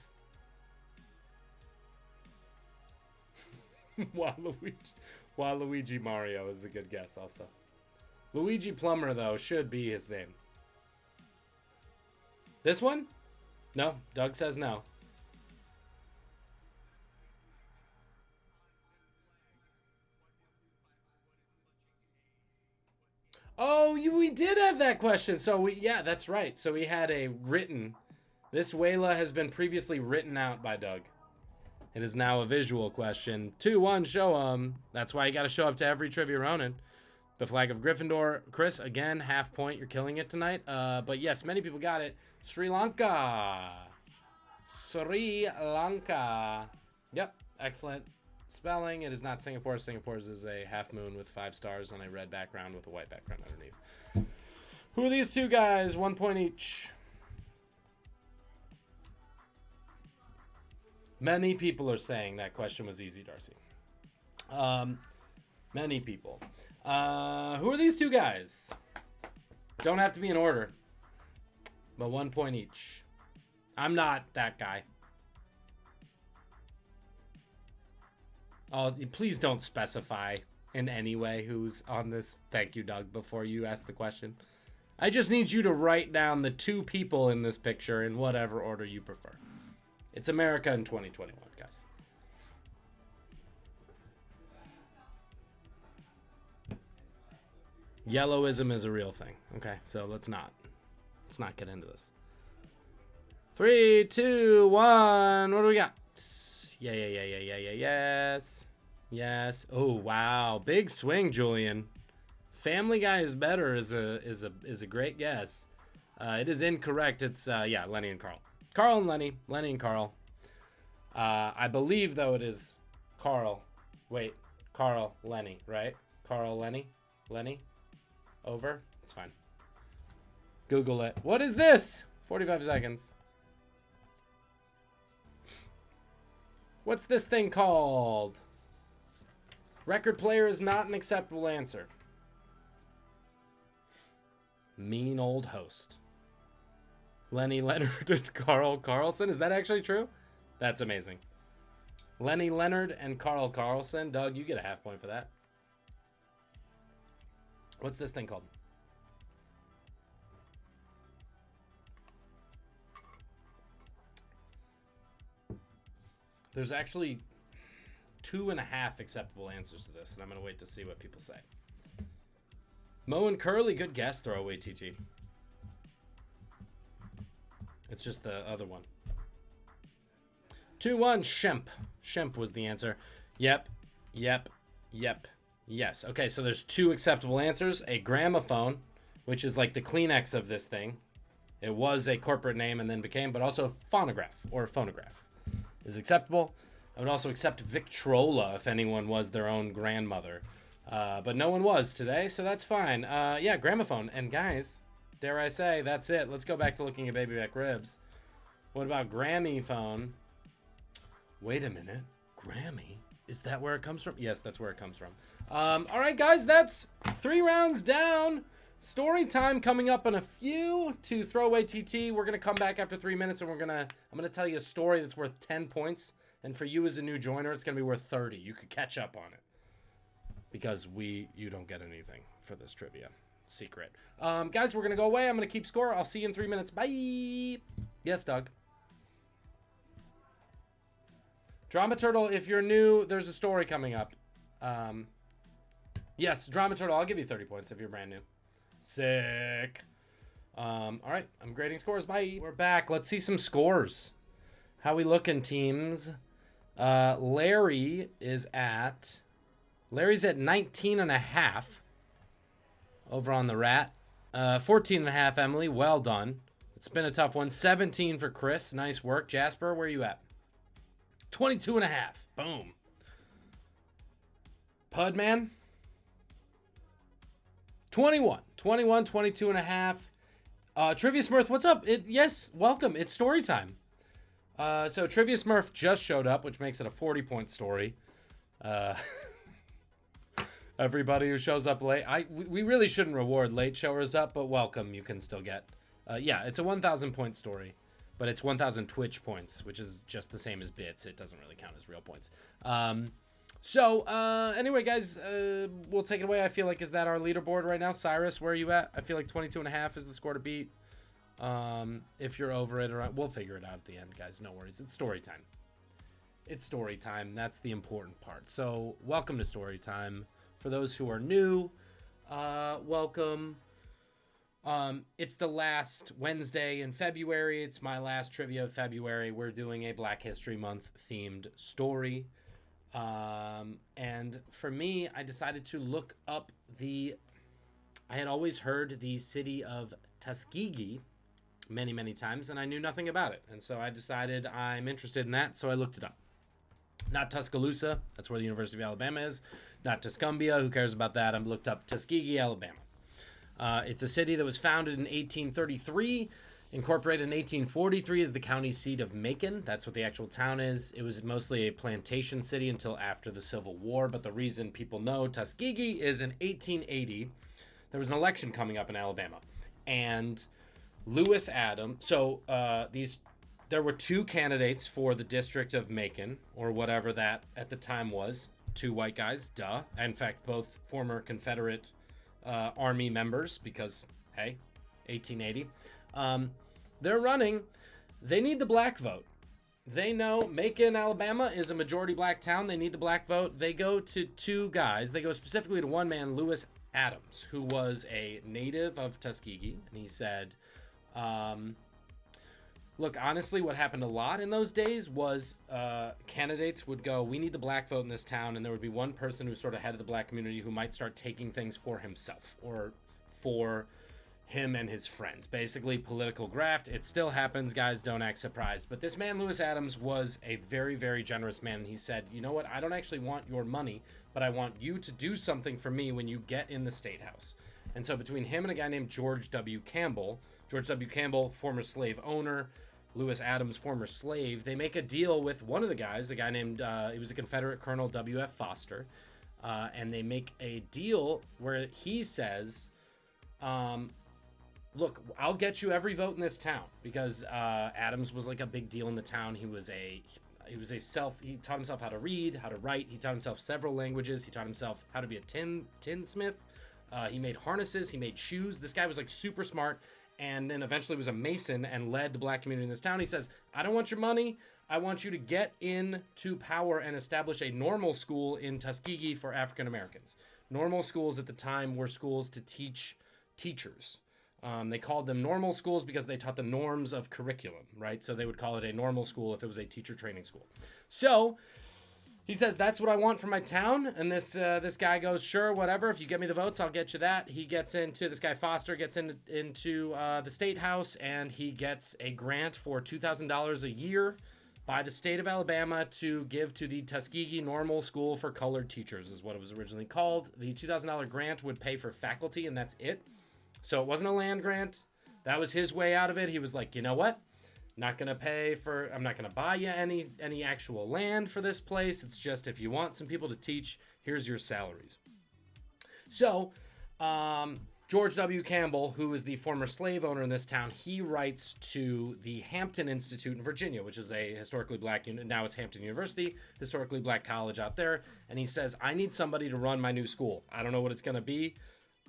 Waluigi Mario is a good guess also. Luigi Plumber, though, should be his name. This one? No. Doug says no. Oh, we did have that question. So yeah, that's right. So we had a written. This Wayla has been previously written out by Doug. It is now a visual question. 2-1, show 'em. That's why you got to show up to every Trivia Ronin. The flag of Gryffindor. Chris, again, half point. You're killing it tonight. But yes, many people got it. Sri Lanka. Sri Lanka. Yep, excellent spelling. It is not Singapore. Singapore's is a half moon with 5 stars on a red background with a white background underneath. Who are these two guys? 1 point each. Many people are saying that question was easy, Darcy. Many people. Who are these two guys? Don't have to be in order, but 1 point each. I'm not that guy. Oh, please don't specify in any way who's on this. Thank you, Doug, before you ask the question. I just need you to write down the 2 people in this picture in whatever order you prefer. It's America in 2021, guys. Yellowism is a real thing. Okay, so let's not get into this. 3, 2, 1. What do we got? Yes. Yes. Oh, wow. Big swing, Julian. Family Guy is better is a great guess. It is incorrect. It's Lenny and Carl. Carl and Lenny. Lenny and Carl. I believe though it is Carl. Wait, Carl, Lenny, right? Carl, Lenny, Lenny. Over. It's fine. Google it. What is this? 45 seconds. What's this thing called? Record player is not an acceptable answer. Mean old host. Lenny Leonard and Carl Carlson. Is that actually true? That's amazing. Lenny Leonard and Carl Carlson. Doug, you get a half point for that. What's this thing called? There's actually 2.5 acceptable answers to this, and I'm going to wait to see what people say. Mo and Curly, good guess, throwaway TT. It's just the other one. 2-1, Shemp. Shemp was the answer. Yep. Yes. Okay, so there's 2 acceptable answers. A gramophone, which is like the Kleenex of this thing. It was a corporate name and then became, but also a phonograph or a phonograph is acceptable. I would also accept Victrola if anyone was their own grandmother. But no one was today, so that's fine. Yeah, gramophone. And guys, dare I say, that's it. Let's go back to looking at baby back ribs. What about Grammy phone? Wait a minute. Grammy? Is that where it comes from? Yes, that's where it comes from. All right, guys, that's 3 rounds down. Story time coming up in a few to throwaway TT. We're going to come back after 3 minutes, and I'm going to tell you a story that's worth 10 points. And for you as a new joiner, it's going to be worth 30. You could catch up on it. Because you don't get anything for this trivia. Secret. Guys, we're going to go away. I'm going to keep score. I'll see you in 3 minutes. Bye. Yes, Doug. Drama Turtle, if you're new, there's a story coming up. Yes, Drama Turtle, I'll give you 30 points if you're brand new. Sick. All right, I'm grading scores. Bye. We're back. Let's see some scores. How we looking, teams? Larry's at 19.5 over on the rat. 14.5, Emily. Well done. It's been a tough one. 17 for Chris. Nice work. Jasper, where are you at? 22.5. Boom. Pudman. 21, 22.5. Trivia Smurf, what's up? Yes, welcome. It's story time. So Trivia Smurf just showed up, which makes it a 40-point story. Everybody who shows up late, we really shouldn't reward late showers up, but welcome. You can still get. Yeah, it's a 1,000-point story, but it's 1,000 Twitch points, which is just the same as bits. It doesn't really count as real points. Anyway, guys, we'll take it away. I feel like, is that our leaderboard right now? Cyrus, where are you at? I feel like 22.5 is the score to beat. If you're over it, we'll figure it out at the end, guys. No worries. It's story time. It's story time. That's the important part. So welcome to story time. For those who are new, welcome. It's the last Wednesday in February. It's my last trivia of February. We're doing a Black History Month themed story. And for me, I decided to look up I had always heard the city of Tuskegee many, many times, and I knew nothing about it. And so I decided I'm interested in that, so I looked it up. Not Tuscaloosa, that's where the University of Alabama is. Not Tuscumbia, who cares about that? I've looked up Tuskegee, Alabama. It's a city that was founded in 1833, incorporated in 1843 as the county seat of Macon. That's what the actual town is. It was mostly a plantation city until after the Civil War, but the reason people know Tuskegee is in 1880, there was an election coming up in Alabama, and Lewis Adams, there were 2 candidates for the district of Macon, or whatever that at the time was, 2 white guys, duh. In fact, both former Confederate Army members, because, hey, 1880. They're running. They need the black vote. They know Macon, Alabama is a majority black town. They need the black vote. They go to 2 guys. They go specifically to one man, Lewis Adams, who was a native of Tuskegee. And he said, Look, honestly, what happened a lot in those days was candidates would go, we need the black vote in this town, and there would be one person who's sort of head of the black community who might start taking things for himself or for him and his friends. Basically, political graft. It still happens, guys. Don't act surprised. But this man, Lewis Adams, was a very, very generous man. And he said, you know what? I don't actually want your money, but I want you to do something for me when you get in the State House. And so between him and a guy named George W. Campbell, former slave owner, Lewis Adams, former slave, they make a deal with one of the guys, a guy named, he was a Confederate Colonel W.F. Foster. And they make a deal where he says, look, I'll get you every vote in this town, because Adams was like a big deal in the town. He taught himself how to read, how to write. He taught himself several languages. He taught himself how to be a tinsmith. He made harnesses. He made shoes. This guy was like super smart, and then eventually was a mason and led the black community in this town. He says, I don't want your money. I want you to get into power and establish a normal school in Tuskegee for African Americans. Normal schools at the time were schools to teach teachers. They called them normal schools because they taught the norms of curriculum, right? So they would call it a normal school if it was a teacher training school. So he says, that's what I want for my town. And this guy goes, sure, whatever. If you get me the votes, I'll get you that. This guy Foster gets into the State House, and he gets a grant for $2,000 a year by the state of Alabama to give to the Tuskegee Normal School for Colored Teachers, is what it was originally called. The $2,000 grant would pay for faculty, and that's it. So it wasn't a land grant. That was his way out of it. He was like, you know what? I'm not going to buy you any actual land for this place. It's just, if you want some people to teach, here's your salaries. So George W. Campbell, who is the former slave owner in this town, he writes to the Hampton Institute in Virginia, which is a historically black unit. Now it's Hampton University, historically black college out there. And he says, I need somebody to run my new school. I don't know what it's going to be.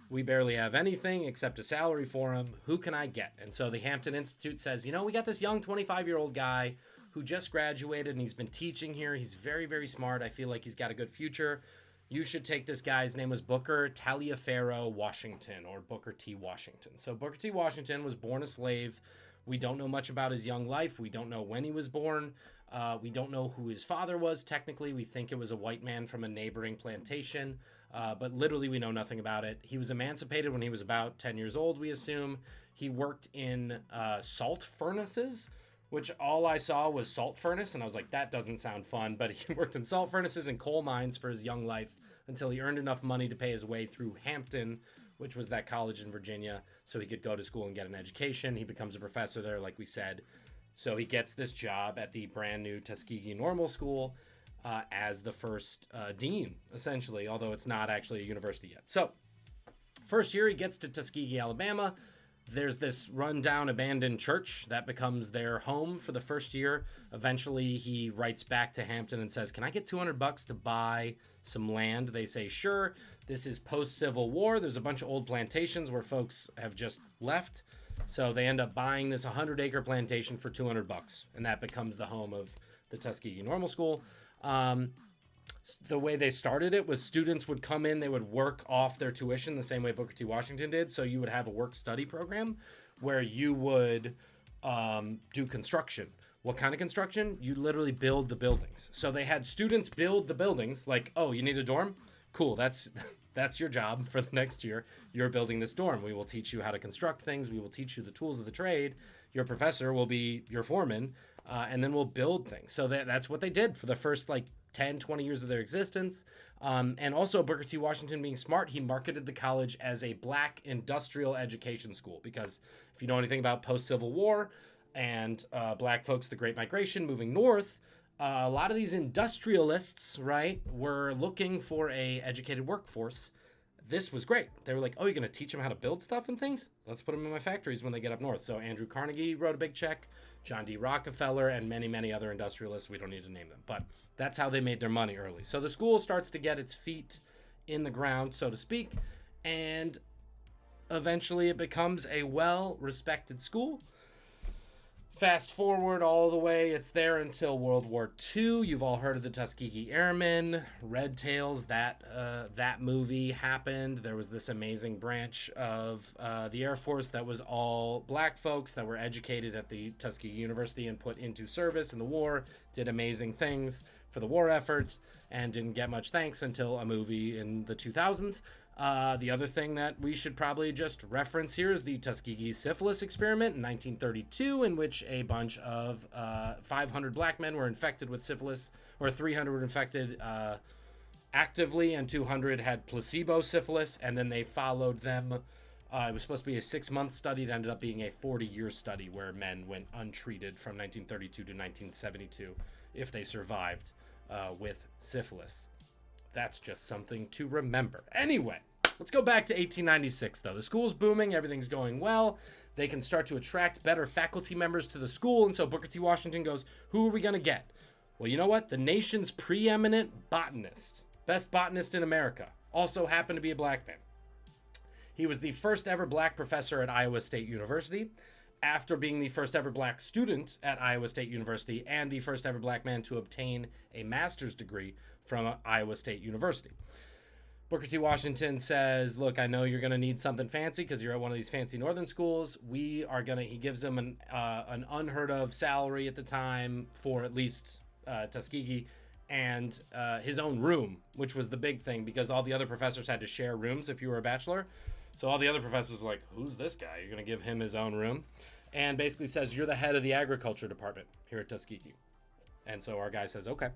We barely have anything except a salary for him. Who can I get? And so the Hampton Institute says, we got this young 25-year-old guy who just graduated, and he's been teaching here. He's very, very smart. I feel like he's got a good future. You should take this guy. His name was Booker Taliaferro Washington, or Booker T. Washington. So Booker T. Washington was born a slave. We don't know much about his young life. We don't know when he was born. We don't know who his father was. Technically, we think it was a white man from a neighboring plantation. But literally, we know nothing about it. He was emancipated when he was about 10 years old, we assume. He worked in salt furnaces, which all I saw was salt furnace, and I was like, that doesn't sound fun. But he worked in salt furnaces and coal mines for his young life until he earned enough money to pay his way through Hampton, which was that college in Virginia, so he could go to school and get an education. He becomes a professor there, like we said. So he gets this job at the brand new Tuskegee Normal School, as the first dean, essentially, although it's not actually a university yet. So, first year he gets to Tuskegee, Alabama. There's this rundown, abandoned church that becomes their home for the first year. Eventually, he writes back to Hampton and says, can I get $200 to buy some land? They say, sure. This is post-Civil War. There's a bunch of old plantations where folks have just left. So they end up buying this 100-acre plantation for $200, and that becomes the home of the Tuskegee Normal School. The way they started it was students would come in, they would work off their tuition the same way Booker T. Washington did. So you would have a work-study program where you would do construction. What kind of construction? You literally build the buildings. So they had students build the buildings, like, oh, you need a dorm? Cool, that's your job for the next year. You're building this dorm. We will teach you how to construct things. We will teach you the tools of the trade. Your professor will be your foreman. And then we'll build things. So that's what they did for the first 10, 20 years of their existence. And also Booker T. Washington, being smart, he marketed the college as a black industrial education school, because if you know anything about post-Civil War and black folks, the Great Migration moving north, a lot of these industrialists, right, were looking for a educated workforce. This was great. They were like, oh, you're going to teach them how to build stuff and things? Let's put them in my factories when they get up north. So Andrew Carnegie wrote a big check, John D. Rockefeller, and many, many other industrialists. We don't need to name them, but that's how they made their money early. So the school starts to get its feet in the ground, so to speak, and eventually it becomes a well-respected school. Fast forward all the way, it's there until World War II. You've all heard of the Tuskegee Airmen, Red Tails. That movie happened. There was this amazing branch of the Air Force that was all black folks that were educated at the Tuskegee University and put into service in the war, did amazing things for the war efforts, and didn't get much thanks until a movie in the 2000s. The other thing that we should probably just reference here is the Tuskegee syphilis experiment in 1932, in which a bunch of 500 black men were infected with syphilis, or 300 were infected actively, and 200 had placebo syphilis, and then they followed them. It was supposed to be a 6-month study. It ended up being a 40-year study where men went untreated from 1932 to 1972 if they survived with syphilis. That's just something to remember. Anyway, let's go back to 1896, though. The school's booming. Everything's going well. They can start to attract better faculty members to the school. And so Booker T. Washington goes, who are we going to get? Well, you know what? The nation's preeminent botanist, best botanist in America, also happened to be a black man. He was the first ever black professor at Iowa State University, after being the first ever black student at Iowa State University and the first ever black man to obtain a master's degree from Iowa State University. Booker T. Washington says, look, I know you're going to need something fancy because you're at one of these fancy northern schools. He gives them an unheard of salary at the time for at least Tuskegee, and his own room, which was the big thing because all the other professors had to share rooms if you were a bachelor. So all the other professors were like, who's this guy? You're going to give him his own room? And basically says, you're the head of the agriculture department here at Tuskegee. And so our guy says, okay.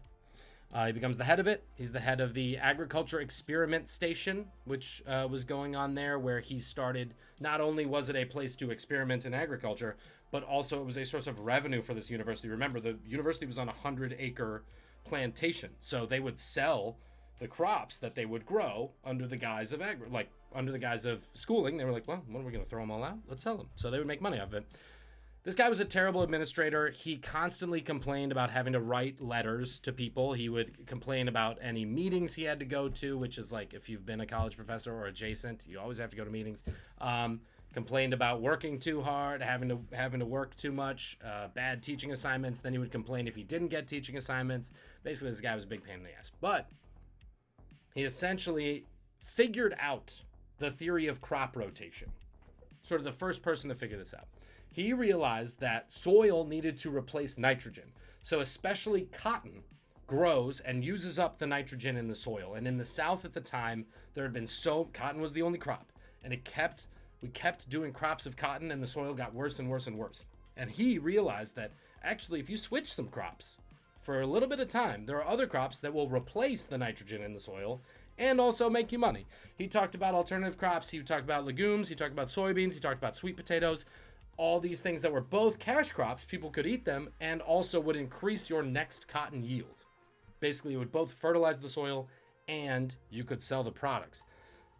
He becomes the head of it. He's the head of the agriculture experiment station, which was going on there, where he started. Not only was it a place to experiment in agriculture, but also it was a source of revenue for this university. Remember, the university was on a 100-acre plantation. So they would sell the crops that they would grow under the guise of under the guise of schooling. They were like, well, what are we going to throw them all out? Let's sell them. So they would make money off of it. This guy was a terrible administrator. He constantly complained about having to write letters to people. He would complain about any meetings he had to go to, which is like if you've been a college professor or adjacent, you always have to go to meetings. Complained about working too hard, having to work too much, bad teaching assignments. Then he would complain if he didn't get teaching assignments. Basically, this guy was a big pain in the ass. But he essentially figured out the theory of crop rotation. Sort of the first person to figure this out. He realized that soil needed to replace nitrogen. So especially cotton grows and uses up the nitrogen in the soil. And in the South at the time, cotton was the only crop. And we kept doing crops of cotton, and the soil got worse and worse and worse. And he realized that actually if you switch some crops for a little bit of time, there are other crops that will replace the nitrogen in the soil and also make you money. He talked about alternative crops. He talked about legumes. He talked about soybeans. He talked about sweet potatoes. All these things that were both cash crops, people could eat them, and also would increase your next cotton yield. Basically, it would both fertilize the soil and you could sell the products.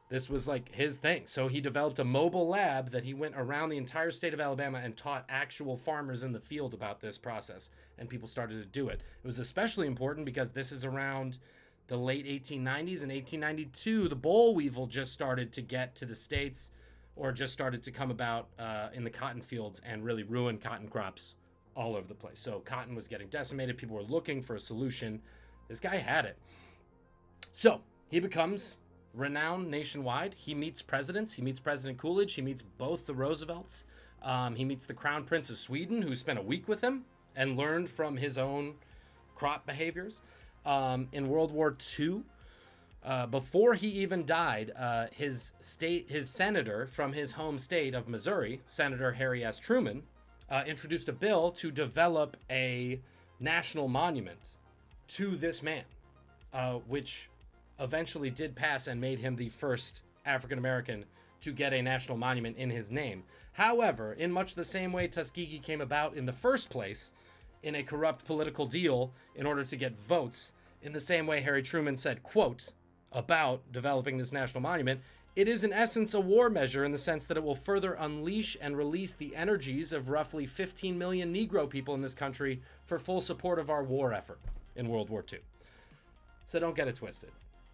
This was like his thing. So he developed a mobile lab that he went around the entire state of Alabama and taught actual farmers in the field about this process, and people started to do it. It was especially important because this is around the late 1890s. In 1892, the boll weevil just started to get to the States, or just started to come about in the cotton fields and really ruin cotton crops all over the place. So cotton was getting decimated. People were looking for a solution. This guy had it. So he becomes renowned nationwide. He meets presidents. He meets President Coolidge. He meets both the Roosevelts. He meets the Crown Prince of Sweden, who spent a week with him and learned from his own crop behaviors. In World War II, before he even died, his senator from his home state of Missouri, Senator Harry S. Truman, introduced a bill to develop a national monument to this man, which eventually did pass and made him the first African American to get a national monument in his name. However, in much the same way Tuskegee came about in the first place, in a corrupt political deal in order to get votes, in the same way Harry Truman said, quote, about developing this national monument, it is in essence a war measure in the sense that it will further unleash and release the energies of roughly 15 million Negro people in this country for full support of our war effort in World War II. So don't get it twisted.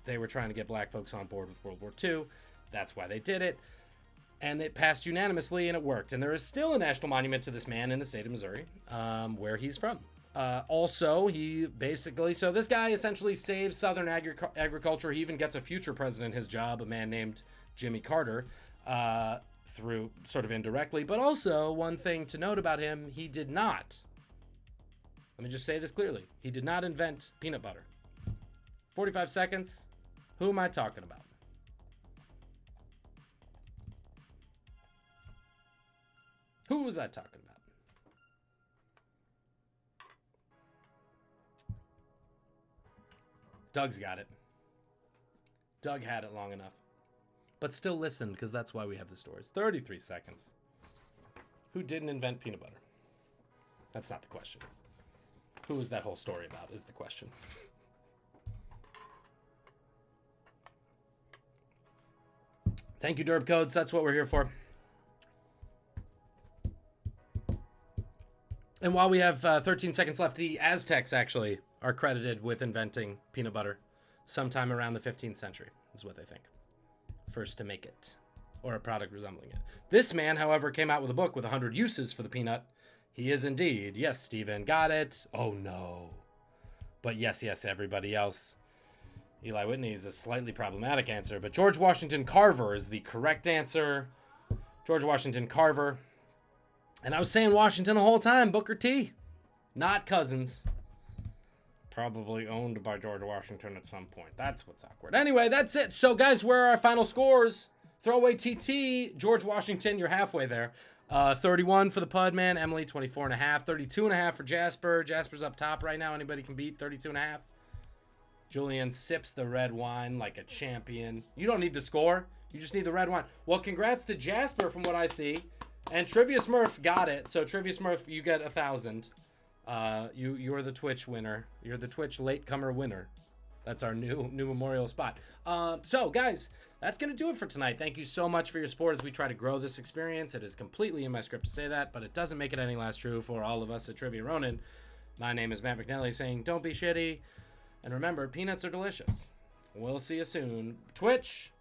They were trying to get black folks on board with World War II. That's why they did it. And it passed unanimously, and it worked. And there is still a national monument to this man in the state of Missouri, where he's from. Also, he basically, so this guy essentially saves Southern agriculture. He even gets a future president his job, a man named Jimmy Carter, through sort of indirectly. But also, one thing to note about him, he did not, let me just say this clearly, he did not invent peanut butter. 45 seconds. Who am I talking about? Who was I talking about? Doug's got it. Doug had it long enough. But still listen, because that's why we have the stories. 33 seconds. Who didn't invent peanut butter? That's not the question. Who was that whole story about is the question. Thank you, Derb Codes. That's what we're here for. And while we have 13 seconds left, the Aztecs actually are credited with inventing peanut butter sometime around the 15th century, is what they think. First to make it, or a product resembling it. This man, however, came out with a book with 100 uses for the peanut. He is indeed. Yes, Steven, got it. Oh, no. But yes, everybody else. Eli Whitney is a slightly problematic answer, but George Washington Carver is the correct answer. George Washington Carver. And I was saying Washington the whole time, Booker T. Not Cousins. Probably owned by George Washington at some point. That's what's awkward. Anyway, that's it. So, guys, where are our final scores? Throwaway TT, George Washington, you're halfway there. 31 for the Pudman. Emily, 24.5. 32.5 for Jasper. Jasper's up top right now. Anybody can beat 32.5. Julian sips the red wine like a champion. You don't need the score. You just need the red wine. Well, congrats to Jasper from what I see. And Trivia Smurf got it. So, Trivia Smurf, you get 1,000. You're the Twitch winner. You're the Twitch latecomer winner. That's our new memorial spot. So, guys, that's going to do it for tonight. Thank you so much for your support as we try to grow this experience. It is completely in my script to say that, but it doesn't make it any less true for all of us at Trivia Ronin. My name is Matt McNally saying, don't be shitty. And remember, peanuts are delicious. We'll see you soon. Twitch,